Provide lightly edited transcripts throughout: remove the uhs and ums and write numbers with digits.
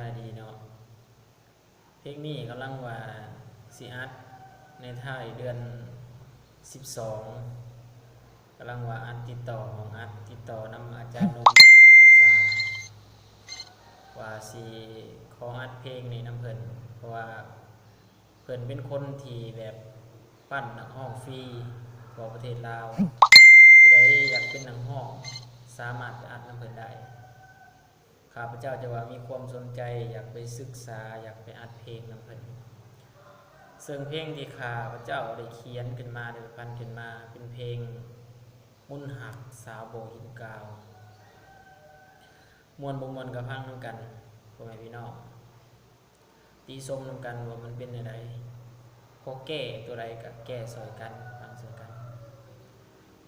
ายดีเนาะเพลงนี้กำลังว่าสิอัดในท้ายเดือน12กำลังว่าอัดติดต่อของอัดติดต่อนำอาจารย์นงภาษาว่าสิขออัดเพลงนี้นำเพิ่นเพราะว่าเพิ่นเป็นคนที่แบบปั้นนักร้องฟรีของประเทศลาวผู้ใดอยากเป็นนักร้องสามารถไปอัดนำเพิ่นได้ข้าพเจ้าจะว่ามีความสนใจอยากไปศึกษาอยากไปอัดเพลงนำเพิ่นซึ่งเพลงที่ข้าพเจ้าได้เขียนขึ้นมาได้ปั้นขึ้นมาเป็นเพลงมุ่นหักสาวโบหินกาวมวนบ่มวนกับพังนำกันพ่อแม่พี่น้องตีส้มนำกันว่ามันเป็นจังไดพอแก้ตัวใดก็แก้ซอยกันฟังซอยกัน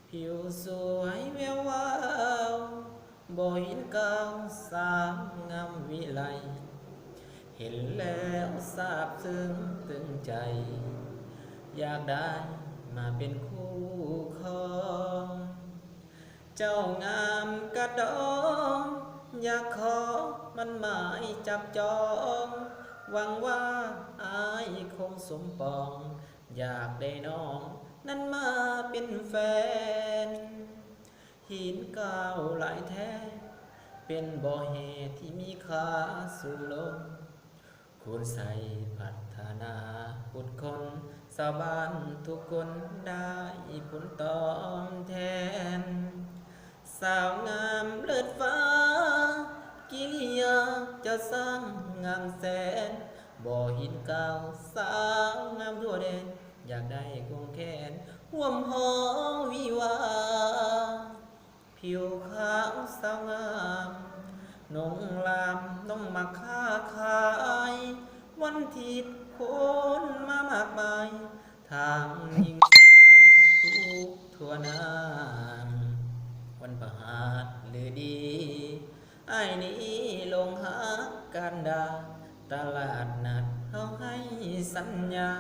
ผิวสวยแวววาวบ่เห็นกาวสามงามวิไลเห็นแล้วซาบซึ้งตึงใจอยากได้มาเป็นคู่ครองเจ้างามกระดองอยากขอมันหมายจับจองหวังว่าอายคงสมปองอยากได้น้องนั้นมาเป็นแฟนหินก้าวหลายแท้เป็นบ่อเหตุที่มีค่าสูงลงควรใส่พัฒนาพุทธคนสาบานทุกคนได้ผลตอบแทนสาวงามเลิศฟ้ากิริยาจะสร้างงามแสนบ่อหินกาวสาวงามทั่วแดนอยากได้ควงแขนห่วมหอวิวาผิวขาวสาวงามนงลามน้องมาค้าขายวันทิศคนมามากมายทางยิงชายทุกทั่วหน้าวันประหารหรือดีไอ้นี้ลงหาการดาตลาดนัดเขาให้สัญญา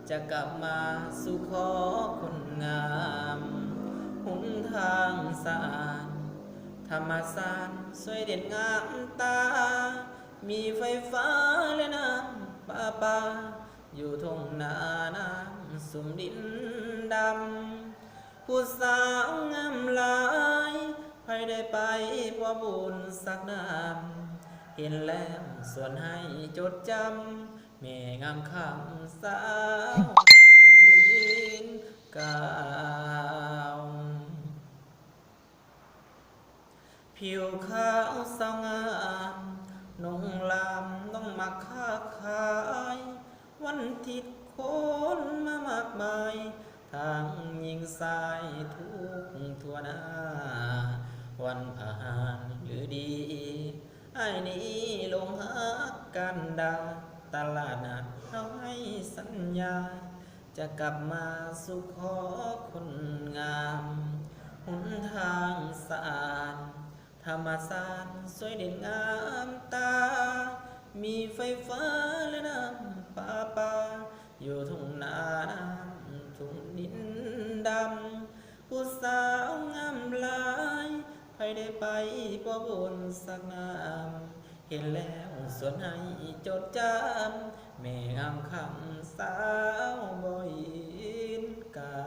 จะกลับมาสู่ขอคนงามหุนทางสะอาดธรรมศาสตร์สวยเด่นงามตามีไฟฟ้าและน้ำปาอยู่ทงนาน้ำสุ่มดินดำผู้สาวงามหลายใครได้ไปบ่บุญสักน้ำเห็นแล้วส่วนให้จดจำแม่งามคำสาวหินกาวผิวขาวสาวงามนงลามต้องมาค้าขายวันทิศคนมามากมายทางยิงสายทุกทั่วหน้าวันผ่านหรือดีไอ้นี้ลงหากันดาตลาดนัดเขาให้สัญญาจะกลับมาสู่ขอคนงามหนทางสะอาดธรรมศาสตร์สวยเด่นงามตามีไฟฟ้าและน้ำปาอยู่ทุ่งนาน้ำทุ่งดินดำผู้สาวงามหลายใครได้ไปบ่บนสักน้ำเห็นแล้วส่วนให้จดจำแม่งามคำสาวบ่ยินกา